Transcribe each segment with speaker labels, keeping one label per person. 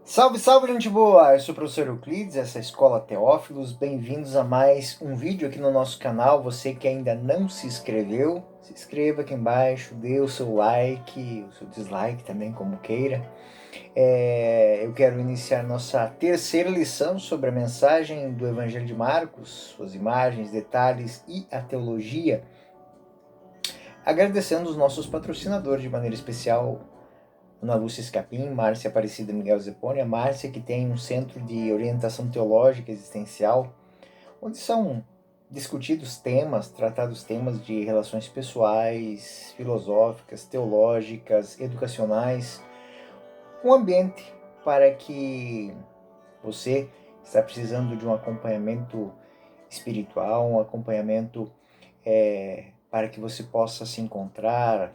Speaker 1: Salve, salve, gente boa! Eu sou o professor Euclides, essa é a Escola Teófilos. Bem-vindos a mais um vídeo aqui no nosso canal. Você que ainda não se inscreveu, se inscreva aqui embaixo, dê o seu like, o seu dislike também, como queira. Eu quero iniciar nossa terceira lição sobre a mensagem do Evangelho de Marcos, suas imagens, detalhes e a teologia. Agradecendo os nossos patrocinadores de maneira especial, Ana Lúcia Escapim, Márcia Aparecida Miguel Zeponi, a Márcia que tem um centro de orientação teológica existencial, onde são discutidos temas, tratados temas de relações pessoais, filosóficas, teológicas, educacionais, um ambiente para que você está precisando de um acompanhamento espiritual, um acompanhamento para que você possa se encontrar,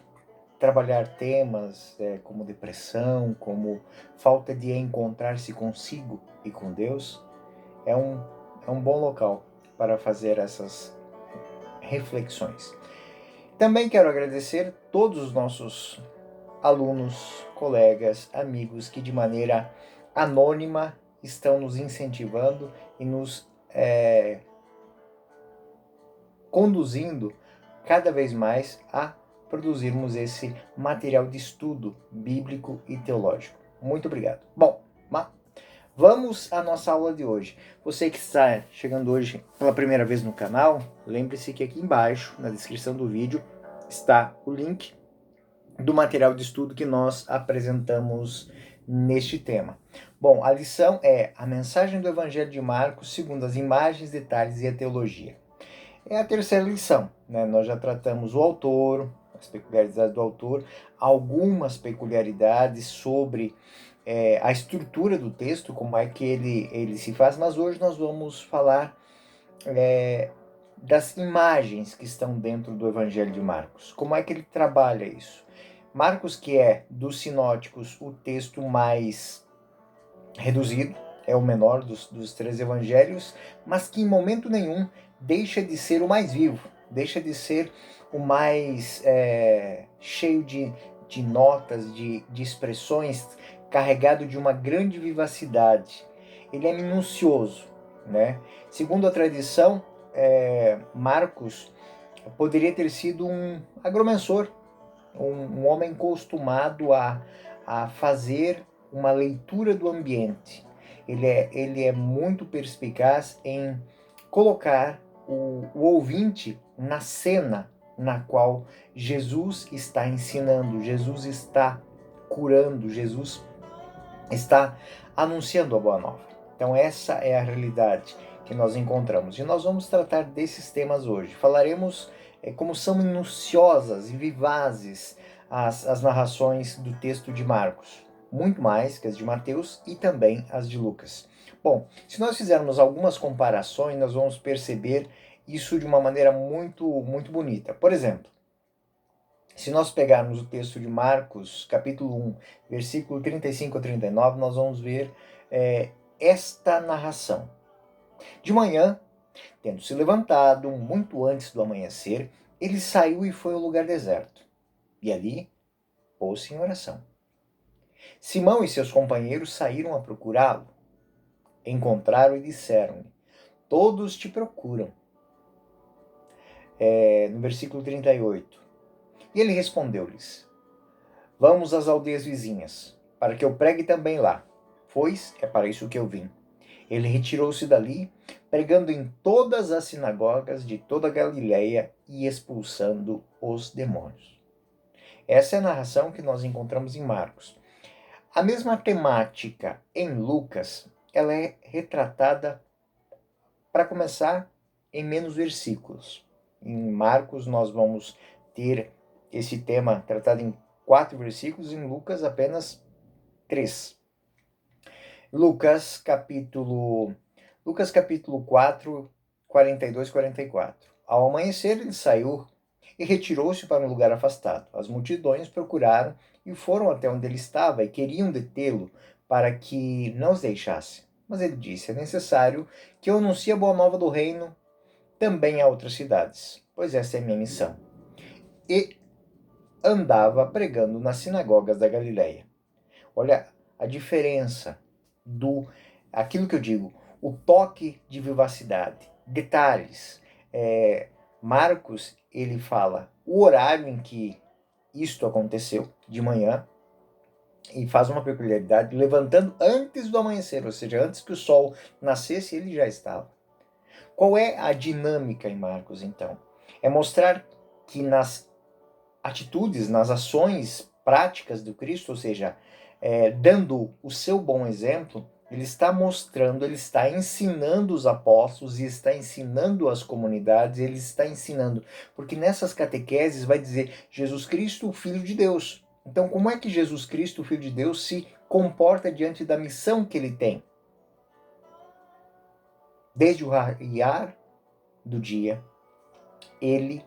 Speaker 1: trabalhar temas como depressão, como falta de encontrar-se consigo e com Deus, é um bom local para fazer essas reflexões. Também quero agradecer todos os nossos alunos, colegas, amigos que de maneira anônima estão nos incentivando e nos conduzindo cada vez mais a produzirmos esse material de estudo bíblico e teológico. Muito obrigado. Bom, vamos à nossa aula de hoje. Você que está chegando hoje pela primeira vez no canal, lembre-se que aqui embaixo, na descrição do vídeo, está o link do material de estudo que nós apresentamos neste tema. Bom, a lição é a mensagem do Evangelho de Marcos segundo as imagens, detalhes e a teologia. É a terceira lição, né? Nós já tratamos o autor, as peculiaridades do autor, algumas peculiaridades sobre a estrutura do texto, como é que ele se faz, mas hoje nós vamos falar das imagens que estão dentro do Evangelho de Marcos. Como é que ele trabalha isso? Marcos, que é dos sinóticos o texto mais reduzido, é o menor dos três evangelhos, mas que em momento nenhum deixa de ser o mais vivo, deixa de ser o mais cheio de notas, de expressões, carregado de uma grande vivacidade. Ele é minucioso, né? Segundo a tradição, Marcos poderia ter sido um agromensor, um homem acostumado a fazer uma leitura do ambiente. Ele é muito perspicaz em colocar o ouvinte na cena na qual Jesus está ensinando, Jesus está curando, Jesus está anunciando a boa nova. Então essa é a realidade que nós encontramos. E nós vamos tratar desses temas hoje. Falaremos como são minuciosas e vivazes as narrações do texto de Marcos. Muito mais que as de Mateus e também as de Lucas. Bom, se nós fizermos algumas comparações, nós vamos perceber isso de uma maneira muito, muito bonita. Por exemplo, se nós pegarmos o texto de Marcos, capítulo 1, versículo 35 a 39, nós vamos ver esta narração. De manhã, tendo se levantado muito antes do amanhecer, ele saiu e foi ao lugar deserto. E ali pôs-se em oração. Simão e seus companheiros saíram a procurá-lo. Encontraram e disseram-lhe: todos te procuram. No versículo 38. E ele respondeu-lhes: vamos às aldeias vizinhas, para que eu pregue também lá, pois é para isso que eu vim. Ele retirou-se dali, pregando em todas as sinagogas de toda a Galileia e expulsando os demônios. Essa é a narração que nós encontramos em Marcos. A mesma temática em Lucas, ela é retratada, para começar, em menos versículos. Em Marcos nós vamos ter esse tema tratado em 4 versículos, em Lucas apenas 3. Lucas capítulo 4, 42 e 44. Ao amanhecer ele saiu e retirou-se para um lugar afastado. As multidões procuraram e foram até onde ele estava e queriam detê-lo para que não os deixasse. Mas ele disse: é necessário que eu anuncie a boa nova do reino também a outras cidades, pois essa é a minha missão. E andava pregando nas sinagogas da Galileia. Olha a diferença aquilo que eu digo, o toque de vivacidade, detalhes. Marcos, ele fala o horário em que isto aconteceu, de manhã, e faz uma peculiaridade, levantando antes do amanhecer, ou seja, antes que o sol nascesse, ele já estava. Qual é a dinâmica em Marcos, então? É mostrar que nas atitudes, nas ações práticas do Cristo, ou seja, dando o seu bom exemplo, ele está mostrando, ele está ensinando os apóstolos e está ensinando as comunidades, ele está ensinando, porque nessas catequeses vai dizer Jesus Cristo, o Filho de Deus. Então, como é que Jesus Cristo, o Filho de Deus, se comporta diante da missão que ele tem? Desde o raiar do dia, ele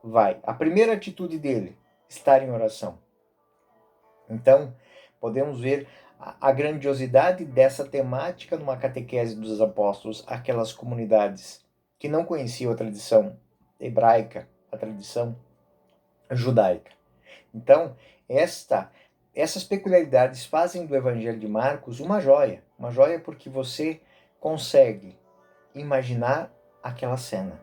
Speaker 1: vai. A primeira atitude dele, estar em oração. Então, podemos ver a grandiosidade dessa temática numa catequese dos apóstolos, aquelas comunidades que não conheciam a tradição hebraica, a tradição judaica. Então, essas peculiaridades fazem do Evangelho de Marcos uma joia porque você consegue imaginar aquela cena.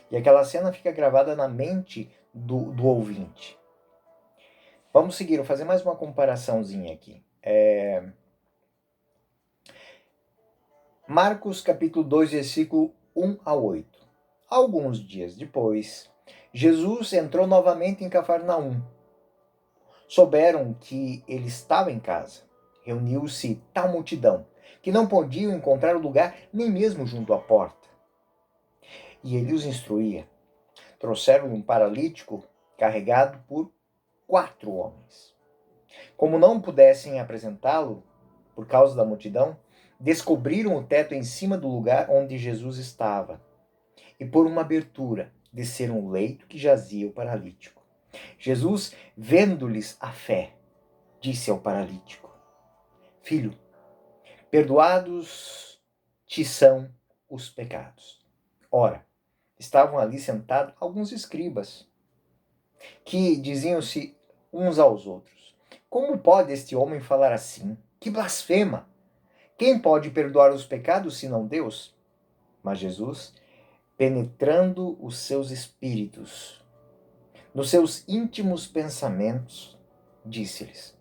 Speaker 1: E aquela cena fica gravada na mente do ouvinte. Vamos seguir, vou fazer mais uma comparaçãozinha aqui. Marcos capítulo 2, versículo 1 a 8. Alguns dias depois, Jesus entrou novamente em Cafarnaum. Souberam que ele estava em casa. Reuniu-se tal multidão que não podiam encontrar lugar nem mesmo junto à porta. E ele os instruía. Trouxeram-lhe um paralítico carregado por 4 homens. Como não pudessem apresentá-lo por causa da multidão, descobriram o teto em cima do lugar onde Jesus estava e, por uma abertura, desceram o leito que jazia o paralítico. Jesus, vendo-lhes a fé, disse ao paralítico: Filho, perdoados te são os pecados. Ora, estavam ali sentados alguns escribas, que diziam-se uns aos outros: Como pode este homem falar assim? Que blasfema! Quem pode perdoar os pecados senão Deus? Mas Jesus, penetrando os seus espíritos, nos seus íntimos pensamentos, disse-lhes: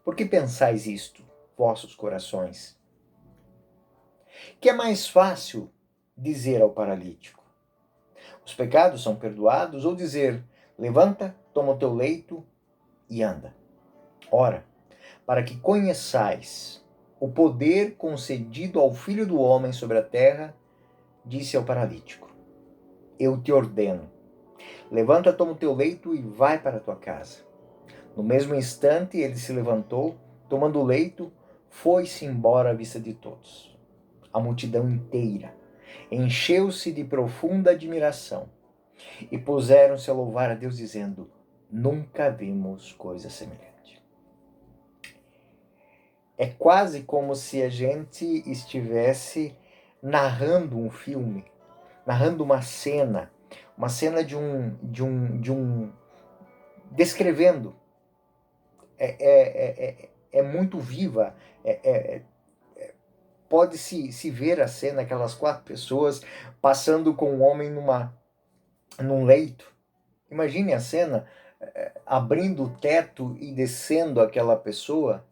Speaker 1: Por que pensais isto, vossos corações? Que é mais fácil dizer ao paralítico: Os pecados são perdoados, ou dizer: Levanta, toma o teu leito e anda. Ora, para que conheçais o poder concedido ao Filho do Homem sobre a terra, disse ao paralítico: Eu te ordeno, levanta, toma o teu leito e vai para a tua casa. No mesmo instante, ele se levantou, tomando o leito, foi-se embora à vista de todos. A multidão inteira encheu-se de profunda admiração e puseram-se a louvar a Deus, dizendo: Nunca vimos coisa semelhante. É quase como se a gente estivesse narrando um filme, narrando uma cena descrevendo. É muito viva. Pode-se ver a cena, aquelas 4 pessoas passando com um homem num leito. Imagine a cena, abrindo o teto e descendo aquela pessoa.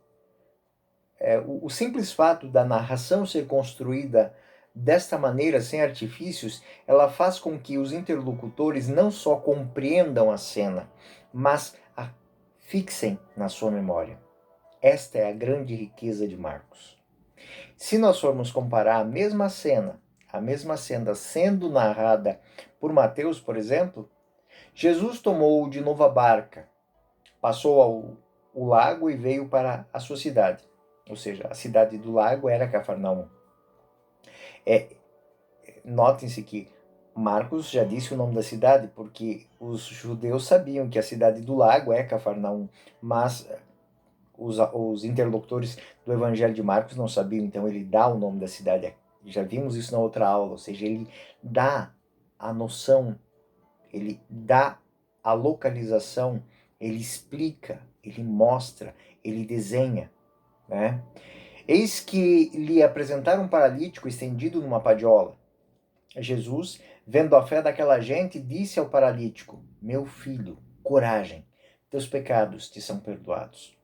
Speaker 1: O simples fato da narração ser construída desta maneira, sem artifícios, ela faz com que os interlocutores não só compreendam a cena, mas a fixem na sua memória. Esta é a grande riqueza de Marcos. Se nós formos comparar a mesma cena sendo narrada por Mateus, por exemplo, Jesus tomou de novo a barca, passou o lago e veio para a sua cidade. Ou seja, a cidade do lago era Cafarnaum. Notem-se que Marcos já disse o nome da cidade, porque os judeus sabiam que a cidade do lago é Cafarnaum, mas os interlocutores do Evangelho de Marcos não sabiam, então ele dá o nome da cidade. Já vimos isso na outra aula, ou seja, ele dá a noção, ele dá a localização, ele explica, ele mostra, ele desenha, né? Eis que lhe apresentaram um paralítico estendido numa padiola. Jesus, vendo a fé daquela gente, disse ao paralítico: Meu filho, coragem, teus pecados te são perdoados.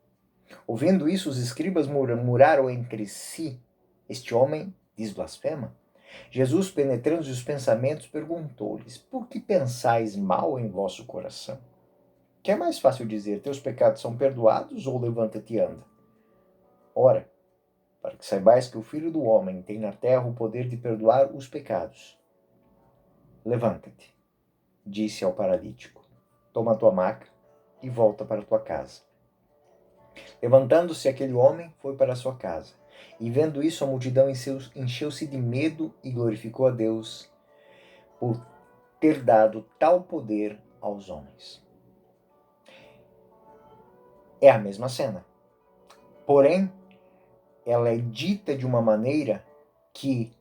Speaker 1: Ouvindo isso, os escribas murmuraram entre si: Este homem diz blasfema? Jesus, penetrando os pensamentos, perguntou-lhes: Por que pensais mal em vosso coração? Que é mais fácil dizer: Teus pecados são perdoados, ou levanta-te e anda? Ora, para que saibais que o Filho do Homem tem na terra o poder de perdoar os pecados. Levanta-te, disse ao paralítico, toma a tua maca e volta para a tua casa. Levantando-se aquele homem, foi para a sua casa. E vendo isso, a multidão encheu-se de medo e glorificou a Deus por ter dado tal poder aos homens. É a mesma cena. Porém, ela é dita de uma maneira que,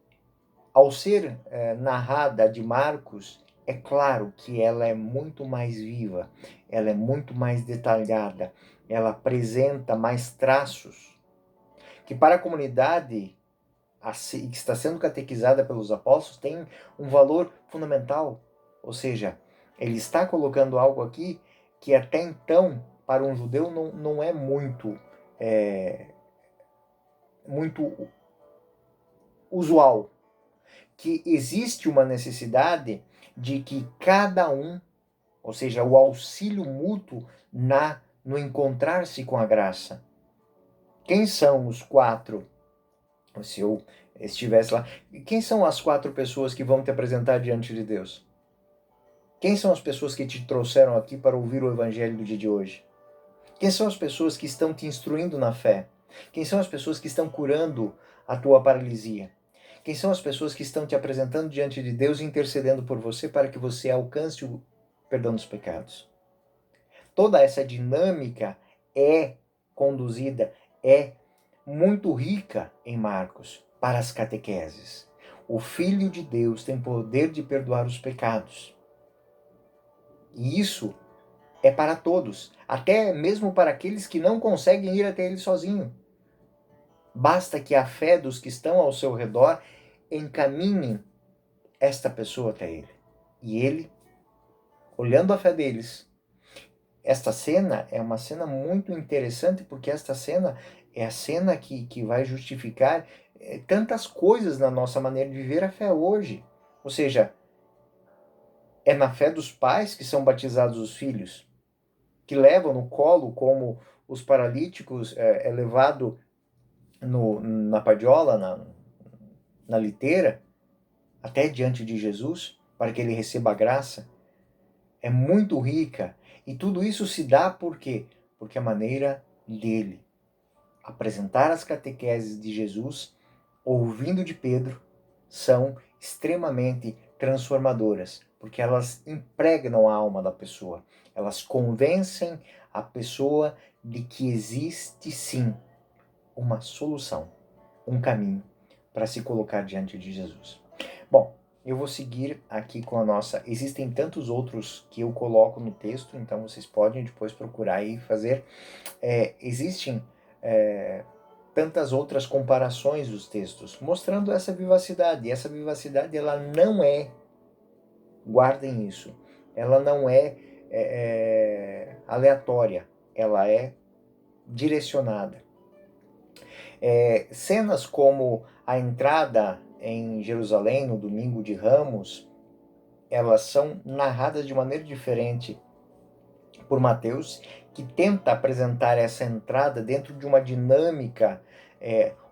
Speaker 1: ao ser narrada de Marcos, é claro que ela é muito mais viva, ela é muito mais detalhada, ela apresenta mais traços, que para a comunidade que está sendo catequizada pelos apóstolos tem um valor fundamental. Ou seja, ele está colocando algo aqui que até então, para um judeu, não é muito usual. Que existe uma necessidade de que cada um, ou seja, o auxílio mútuo no encontrar-se com a graça. Quem são os quatro? Se eu estivesse lá, quem são as quatro pessoas que vão te apresentar diante de Deus? Quem são as pessoas que te trouxeram aqui para ouvir o evangelho do dia de hoje? Quem são as pessoas que estão te instruindo na fé? Quem são as pessoas que estão curando a tua paralisia? Quem são as pessoas que estão te apresentando diante de Deus e intercedendo por você para que você alcance o perdão dos pecados? Toda essa dinâmica é conduzida, é muito rica em Marcos para as catequeses. O Filho de Deus tem poder de perdoar os pecados. E isso é para todos, até mesmo para aqueles que não conseguem ir até ele sozinho. Basta que a fé dos que estão ao seu redor encaminhem esta pessoa até ele. E ele, olhando a fé deles, esta cena é uma cena muito interessante, porque esta cena é a cena que vai justificar tantas coisas na nossa maneira de viver a fé hoje. Ou seja, é na fé dos pais que são batizados os filhos, que levam no colo, como os paralíticos é levado na padiola, na liteira, até diante de Jesus, para que ele receba a graça. É muito rica. E tudo isso se dá por quê? Porque a maneira dele apresentar as catequeses de Jesus, ouvindo de Pedro, são extremamente transformadoras, porque elas impregnam a alma da pessoa. Elas convencem a pessoa de que existe sim uma solução, um caminho para se colocar diante de Jesus. Bom, eu vou seguir aqui com a nossa. Existem tantos outros que eu coloco no texto, então vocês podem depois procurar e fazer. Existem tantas outras comparações dos textos, mostrando essa vivacidade. E essa vivacidade, ela não é, guardem isso, ela não é aleatória, ela é direcionada. Cenas como a entrada em Jerusalém no domingo de Ramos, elas são narradas de maneira diferente por Mateus, que tenta apresentar essa entrada dentro de uma dinâmica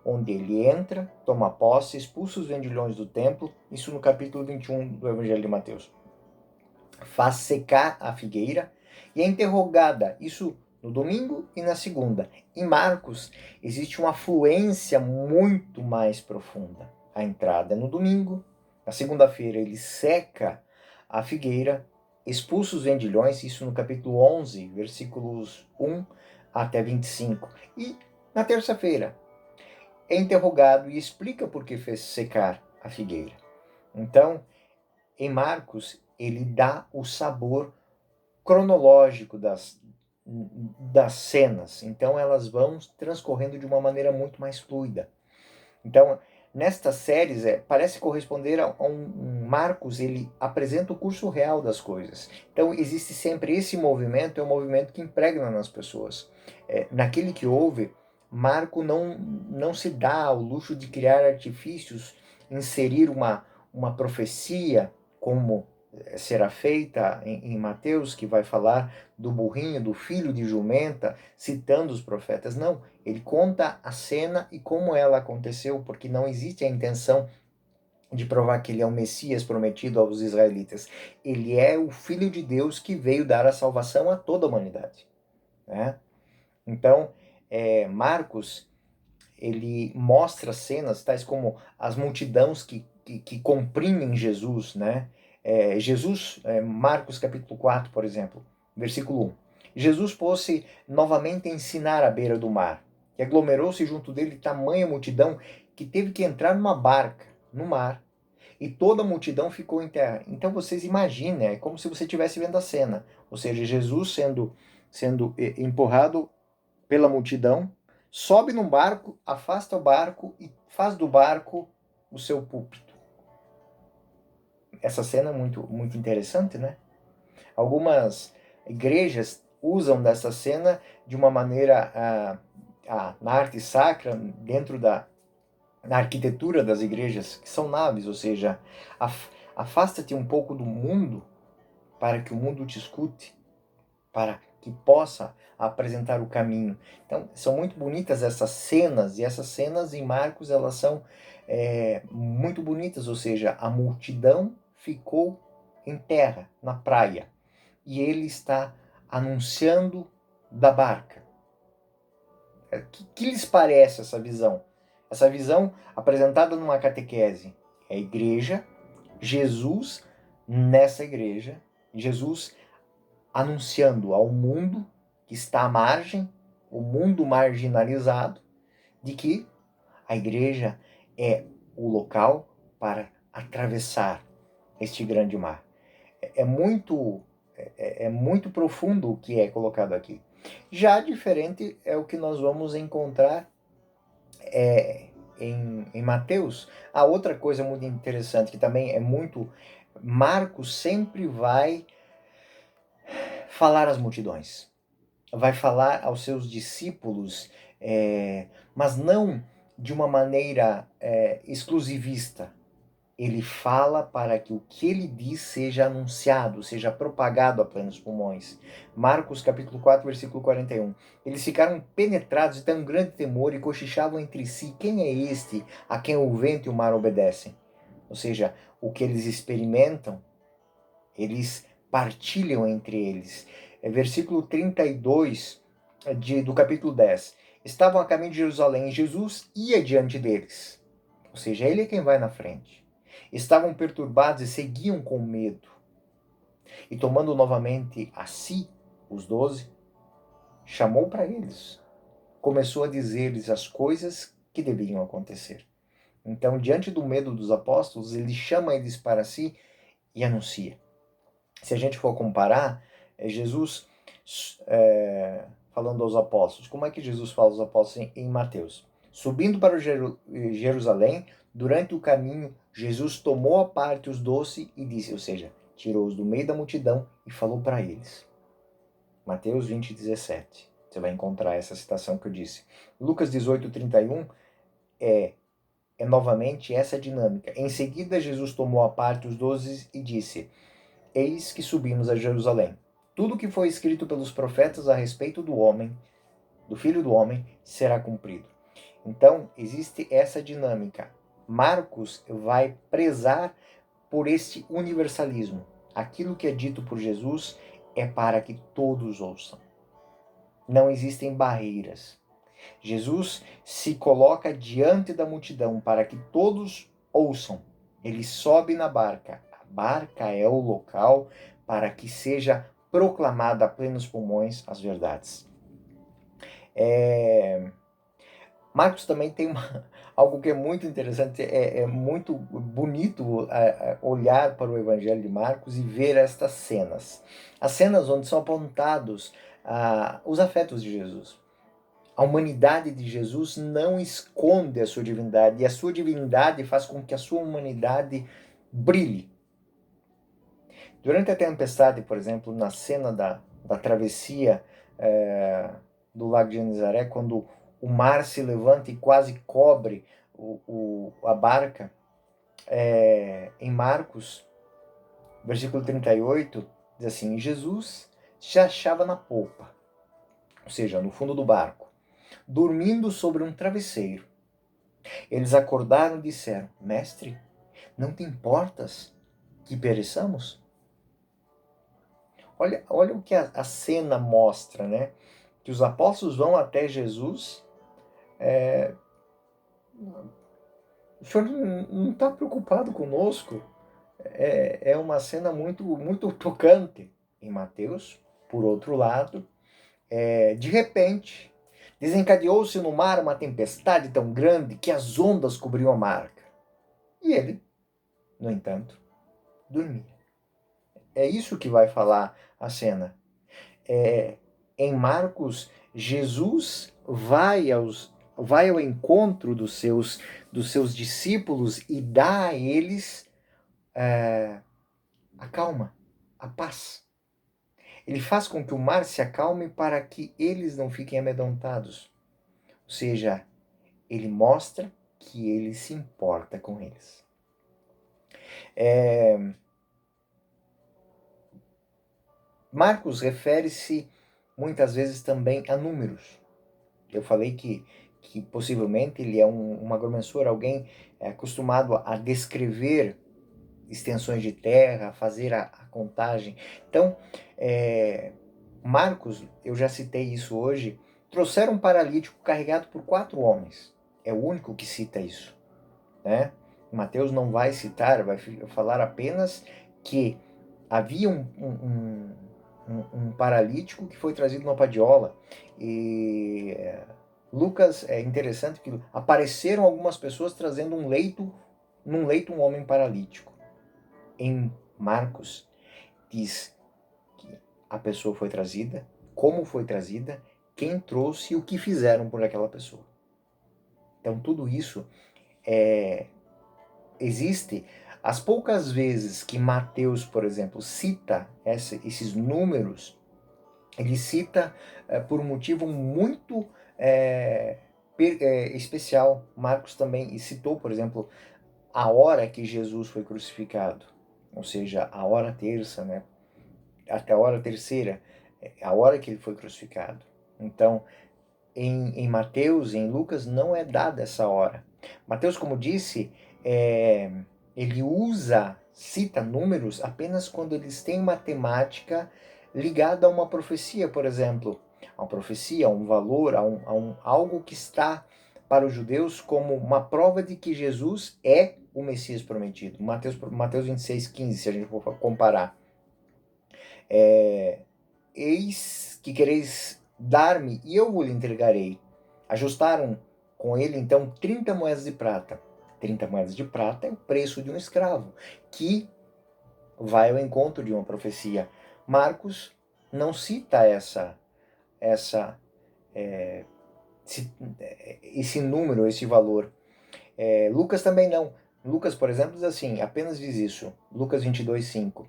Speaker 1: onde ele entra, toma posse, expulsa os vendilhões do templo, isso no capítulo 21 do Evangelho de Mateus. Faz secar a figueira e é interrogada, isso no domingo e na segunda. Em Marcos, existe uma fluência muito mais profunda. A entrada é no domingo, na segunda-feira ele seca a figueira, expulsa os vendilhões, isso no capítulo 11, versículos 1 até 25. E na terça-feira é interrogado e explica por que fez secar a figueira. Então, em Marcos, ele dá o sabor cronológico das cenas. Então elas vão transcorrendo de uma maneira muito mais fluida. Então, nestas séries, parece corresponder a um Marcos, ele apresenta o curso real das coisas. Então, existe sempre esse movimento, é um movimento que impregna nas pessoas. Naquele que ouve, Marco não se dá ao luxo de criar artifícios, inserir uma profecia, como será feita em Mateus, que vai falar do burrinho, do filho de jumenta, citando os profetas. Não, ele conta a cena e como ela aconteceu, porque não existe a intenção de provar que ele é o Messias prometido aos israelitas. Ele é o Filho de Deus que veio dar a salvação a toda a humanidade, né? Então, Marcos, ele mostra cenas tais como as multidões que comprimem Jesus, né? Jesus, Marcos capítulo 4, por exemplo, versículo 1. Jesus pôs-se novamente a ensinar à beira do mar, e aglomerou-se junto dele tamanha multidão que teve que entrar numa barca, no mar, e toda a multidão ficou em terra. Então vocês imaginem, é como se você estivesse vendo a cena, ou seja, Jesus sendo empurrado pela multidão, sobe num barco, afasta o barco e faz do barco o seu púlpito. Essa cena é muito interessante, né? Algumas igrejas usam dessa cena de uma maneira na arte sacra, dentro na arquitetura das igrejas, que são naves, ou seja, afasta-te um pouco do mundo para que o mundo te escute, para que possa apresentar o caminho. Então, são muito bonitas essas cenas, e essas cenas em Marcos, elas são muito bonitas, ou seja, a multidão ficou em terra, na praia, e ele está anunciando da barca. Que lhes parece essa visão? Essa visão apresentada numa catequese é a igreja, Jesus nessa igreja, Jesus anunciando ao mundo que está à margem, o mundo marginalizado, de que a igreja é o local para atravessar este grande mar. É muito profundo o que é colocado aqui. Já diferente é o que nós vamos encontrar em Mateus. A outra coisa muito interessante, que também é muito... Marcos sempre vai falar às multidões, vai falar aos seus discípulos, mas não de uma maneira exclusivista. Ele fala para que o que ele diz seja anunciado, seja propagado a plenos pulmões. Marcos capítulo 4, versículo 41. Eles ficaram penetrados de tão grande temor e cochichavam entre si: quem é este a quem o vento e o mar obedecem? Ou seja, o que eles experimentam, eles partilham entre eles. Versículo 32 do capítulo 10. Estavam a caminho de Jerusalém e Jesus ia diante deles. Ou seja, ele é quem vai na frente. Estavam perturbados e seguiam com medo. E tomando novamente a si os 12, chamou para eles. Começou a dizer-lhes as coisas que deviam acontecer. Então, diante do medo dos apóstolos, ele chama eles para si e anuncia. Se a gente for comparar, Jesus falando aos apóstolos, como é que Jesus fala aos apóstolos em Mateus? Subindo para Jerusalém, durante o caminho, Jesus tomou à parte os 12 e disse, ou seja, tirou-os do meio da multidão e falou para eles. Mateus 20, 17. Você vai encontrar essa citação que eu disse. Lucas 18, 31 é novamente essa dinâmica. Em seguida, Jesus tomou à parte os 12 e disse, eis que subimos a Jerusalém. Tudo que foi escrito pelos profetas a respeito do homem, do Filho do Homem, será cumprido. Então, existe essa dinâmica. Marcos vai prezar por este universalismo. Aquilo que é dito por Jesus é para que todos ouçam. Não existem barreiras. Jesus se coloca diante da multidão para que todos ouçam. Ele sobe na barca. A barca é o local para que seja proclamada a plenos pulmões as verdades. Marcos também tem algo que é muito interessante, é muito bonito olhar para o Evangelho de Marcos e ver estas cenas. As cenas onde são apontados os afetos de Jesus. A humanidade de Jesus não esconde a sua divindade, e a sua divindade faz com que a sua humanidade brilhe. Durante a tempestade, por exemplo, na cena da travessia do Lago de Genezaré, quando o mar se levanta e quase cobre a barca, em Marcos, versículo 38, diz assim: Jesus se achava na polpa, ou seja, no fundo do barco, dormindo sobre um travesseiro. Eles acordaram e disseram: Mestre, não te importas que pereçamos? Olha o que a cena mostra, né? Que os apóstolos vão até Jesus. O senhor não está preocupado conosco? É uma cena muito, muito tocante. Em Mateus, por outro lado, de repente, desencadeou-se no mar uma tempestade tão grande que as ondas cobriam a marca. E ele, no entanto, dormia. É isso que vai falar a cena. Em Marcos, Jesus vai ao encontro dos seus discípulos e dá a eles a calma, a paz. Ele faz com que o mar se acalme para que eles não fiquem amedrontados. Ou seja, ele mostra que ele se importa com eles. Marcos refere-se muitas vezes também a números. Eu falei que possivelmente ele é um agrimensor, alguém acostumado a descrever extensões de terra, a fazer a contagem. Então, Marcos, eu já citei isso hoje, trouxeram um paralítico carregado por 4 homens. É o único que cita isso, né? Mateus não vai citar, vai falar apenas que havia um paralítico que foi trazido numa padiola. E Lucas, é interessante que apareceram algumas pessoas trazendo num leito um homem paralítico. Em Marcos, diz que a pessoa foi trazida, como foi trazida, quem trouxe e o que fizeram por aquela pessoa. Então tudo isso existe. As poucas vezes que Mateus, por exemplo, cita esses números, ele cita por um motivo muito especial. Marcos também citou, por exemplo, a hora que Jesus foi crucificado, ou seja, a hora terça, né? Até a hora terceira, a hora que ele foi crucificado. Então, em Mateus e em Lucas não é dada essa hora. Mateus, como disse, ele cita números apenas quando eles têm uma temática ligada a uma profecia, por exemplo. A uma profecia, a um valor, algo que está para os judeus como uma prova de que Jesus é o Messias prometido. Mateus 26:15, se a gente for comparar. Eis que quereis dar-me, e eu vos entregarei. Ajustaram com ele, então, 30 moedas de prata. 30 moedas de prata é o preço de um escravo, que vai ao encontro de uma profecia. Marcos não cita esse número, esse valor. Lucas também não. Lucas, por exemplo, diz assim, apenas diz isso. Lucas 22:5.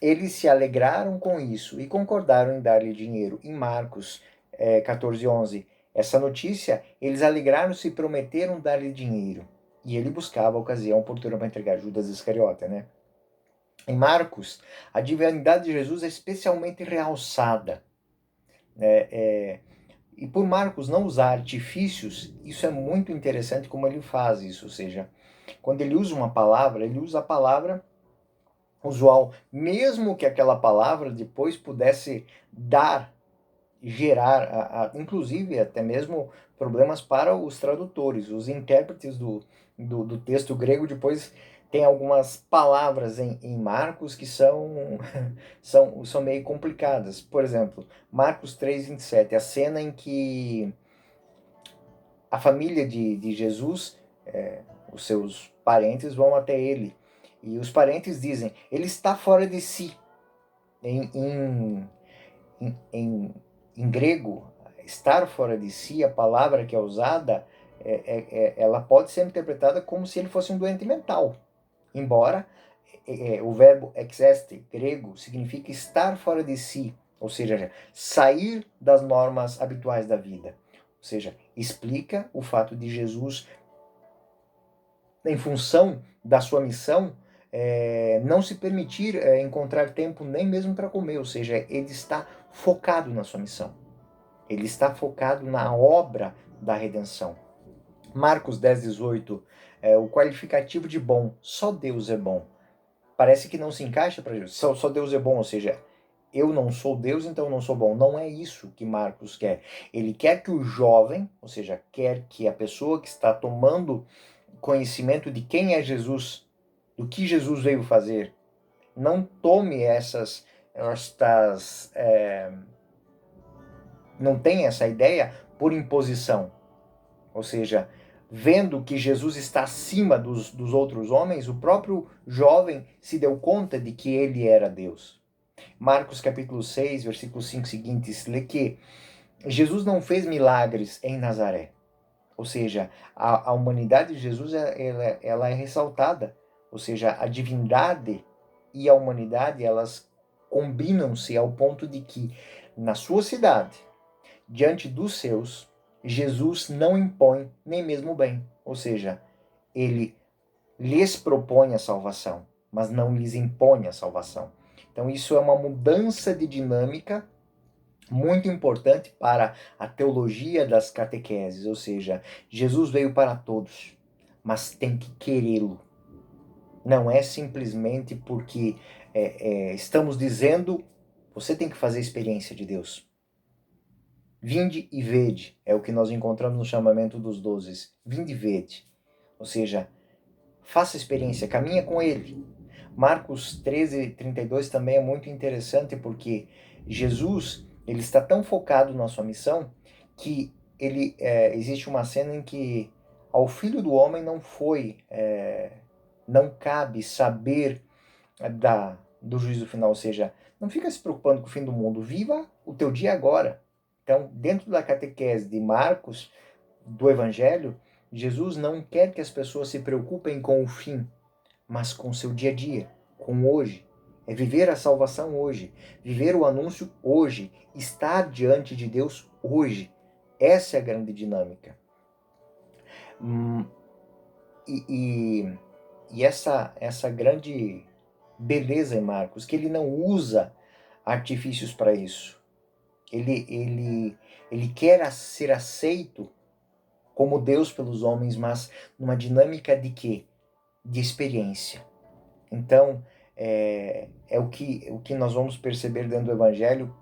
Speaker 1: Eles se alegraram com isso e concordaram em dar-lhe dinheiro. Em Marcos 14:11, essa notícia, eles alegraram-se e prometeram dar-lhe dinheiro. E ele buscava a ocasião oportuna para entregar. Judas Iscariote, né? Em Marcos, a divindade de Jesus é especialmente realçada. E por Marcos não usar artifícios, isso é muito interessante como ele faz isso. Ou seja, quando ele usa uma palavra, ele usa a palavra usual, mesmo que aquela palavra depois pudesse gerar, inclusive até mesmo problemas para os tradutores. Os intérpretes do texto grego depois tem algumas palavras em Marcos que são meio complicadas. Por exemplo, Marcos 3:27, a cena em que a família de Jesus, os seus parentes, vão até ele. E os parentes dizem, ele está fora de si. Em Em grego, estar fora de si, a palavra que é usada, ela pode ser interpretada como se ele fosse um doente mental. Embora o verbo exeste, grego, significa estar fora de si, ou seja, sair das normas habituais da vida. Ou seja, explica o fato de Jesus, em função da sua missão, não se permitir encontrar tempo nem mesmo para comer, ou seja, ele está focado na sua missão. Ele está focado na obra da redenção. Marcos 10:18, o qualificativo de bom, só Deus é bom. Parece que não se encaixa para Jesus. Só Deus é bom, ou seja, eu não sou Deus, então eu não sou bom. Não é isso que Marcos quer. Ele quer que o jovem, ou seja, quer que a pessoa que está tomando conhecimento de quem é Jesus, do que Jesus veio fazer, não tome não tenha essa ideia por imposição. Ou seja, vendo que Jesus está acima dos outros homens, o próprio jovem se deu conta de que ele era Deus. Marcos capítulo 6, versículos 5 seguintes, lê que Jesus não fez milagres em Nazaré. Ou seja, a humanidade de Jesus ela é ressaltada. Ou seja, a divindade e a humanidade, elas combinam-se ao ponto de que, na sua cidade, diante dos seus, Jesus não impõe nem mesmo o bem. Ou seja, ele lhes propõe a salvação, mas não lhes impõe a salvação. Então, isso é uma mudança de dinâmica muito importante para a teologia das catequeses, ou seja, Jesus veio para todos, mas tem que querê-lo. Não é simplesmente porque estamos dizendo, você tem que fazer a experiência de Deus. Vinde e vede, é o que nós encontramos no chamamento dos 12. Vinde e vede. Ou seja, faça a experiência, caminha com ele. Marcos 13:32 também é muito interessante porque Jesus, ele está tão focado na sua missão que existe uma cena em que ao Filho do Homem não cabe saber do juízo final, ou seja, não fica se preocupando com o fim do mundo, viva o teu dia agora. Então, dentro da catequese de Marcos, do Evangelho, Jesus não quer que as pessoas se preocupem com o fim, mas com o seu dia a dia, com hoje. É viver a salvação hoje, viver o anúncio hoje, estar diante de Deus hoje. Essa é a grande dinâmica. E essa grande beleza em Marcos, que ele não usa artifícios para isso. Ele quer ser aceito como Deus pelos homens, mas numa dinâmica de quê? De experiência. Então, é o que nós vamos perceber dentro do Evangelho.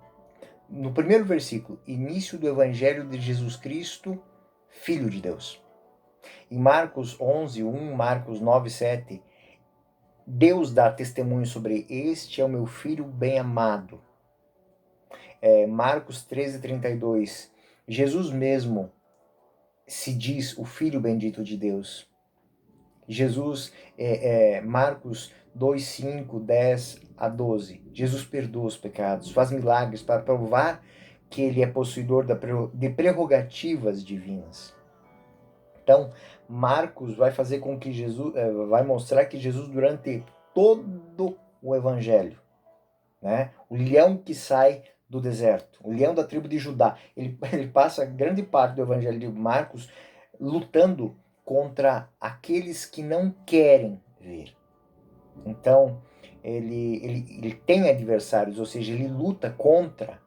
Speaker 1: No primeiro versículo, início do Evangelho de Jesus Cristo, Filho de Deus. Em Marcos 11:1, Marcos 9:7, Deus dá testemunho sobre este é o meu Filho bem-amado. Marcos 13:32, Jesus mesmo se diz o Filho bendito de Deus. Jesus, Marcos 2:5, 10 a 12. Jesus perdoa os pecados, faz milagres para provar que ele é possuidor de prerrogativas divinas. Então, Marcos vai fazer com que Jesus, vai mostrar que Jesus, durante todo o Evangelho, né, o leão que sai do deserto, o leão da tribo de Judá, ele passa grande parte do Evangelho de Marcos lutando contra aqueles que não querem ver. Então, ele tem adversários, ou seja, ele luta contra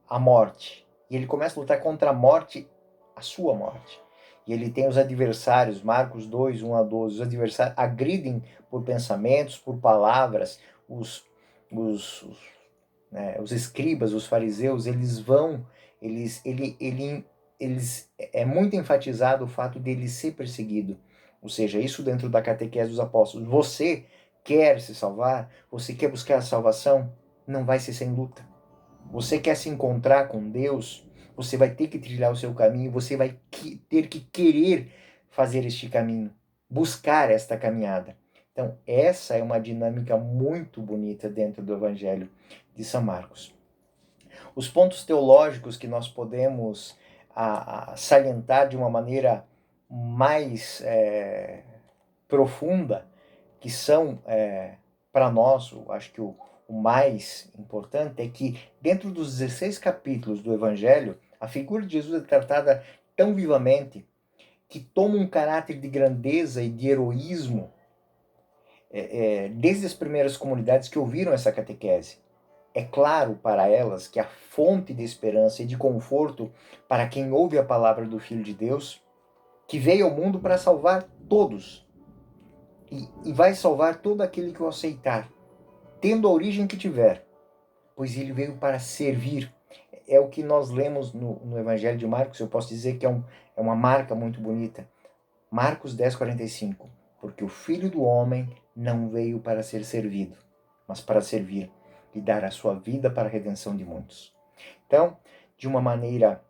Speaker 1: a morte. E ele começa a lutar contra a morte, a sua morte. E ele tem os adversários, Marcos 2:1 a 12, os adversários agridem por pensamentos, por palavras, os escribas, os fariseus, é muito enfatizado o fato dele ser perseguido. Ou seja, isso dentro da catequese dos apóstolos. Você quer se salvar? Você quer buscar a salvação? Não vai ser sem luta. Você quer se encontrar com Deus? Você vai ter que trilhar o seu caminho, você vai ter que querer fazer este caminho, buscar esta caminhada. Então, essa é uma dinâmica muito bonita dentro do Evangelho de São Marcos. Os pontos teológicos que nós podemos salientar de uma maneira mais profunda, que são, para nós, eu acho que o mais importante é que dentro dos 16 capítulos do Evangelho, a figura de Jesus é tratada tão vivamente que toma um caráter de grandeza e de heroísmo desde as primeiras comunidades que ouviram essa catequese. É claro para elas que a fonte de esperança e de conforto para quem ouve a palavra do Filho de Deus, que veio ao mundo para salvar todos, e vai salvar todo aquele que o aceitar, tendo a origem que tiver, pois ele veio para servir. É o que nós lemos no Evangelho de Marcos. Eu posso dizer que é uma marca muito bonita. Marcos 10:45. Porque o Filho do Homem não veio para ser servido, mas para servir e dar a sua vida para a redenção de muitos. Então, de uma maneira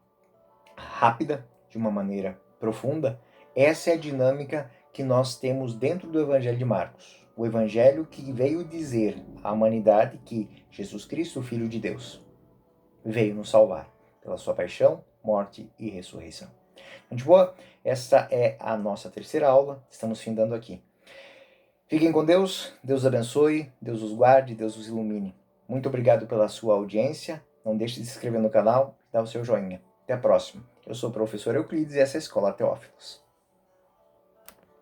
Speaker 1: rápida, de uma maneira profunda, essa é a dinâmica que nós temos dentro do Evangelho de Marcos. O Evangelho que veio dizer à humanidade que Jesus Cristo, o Filho de Deus, veio nos salvar pela sua paixão, morte e ressurreição. Gente boa, essa é a nossa terceira aula, estamos findando aqui. Fiquem com Deus, Deus abençoe, Deus os guarde, Deus os ilumine. Muito obrigado pela sua audiência, não deixe de se inscrever no canal e dar o seu joinha. Até a próxima. Eu sou o professor Euclides e essa é a Escola Teófilos.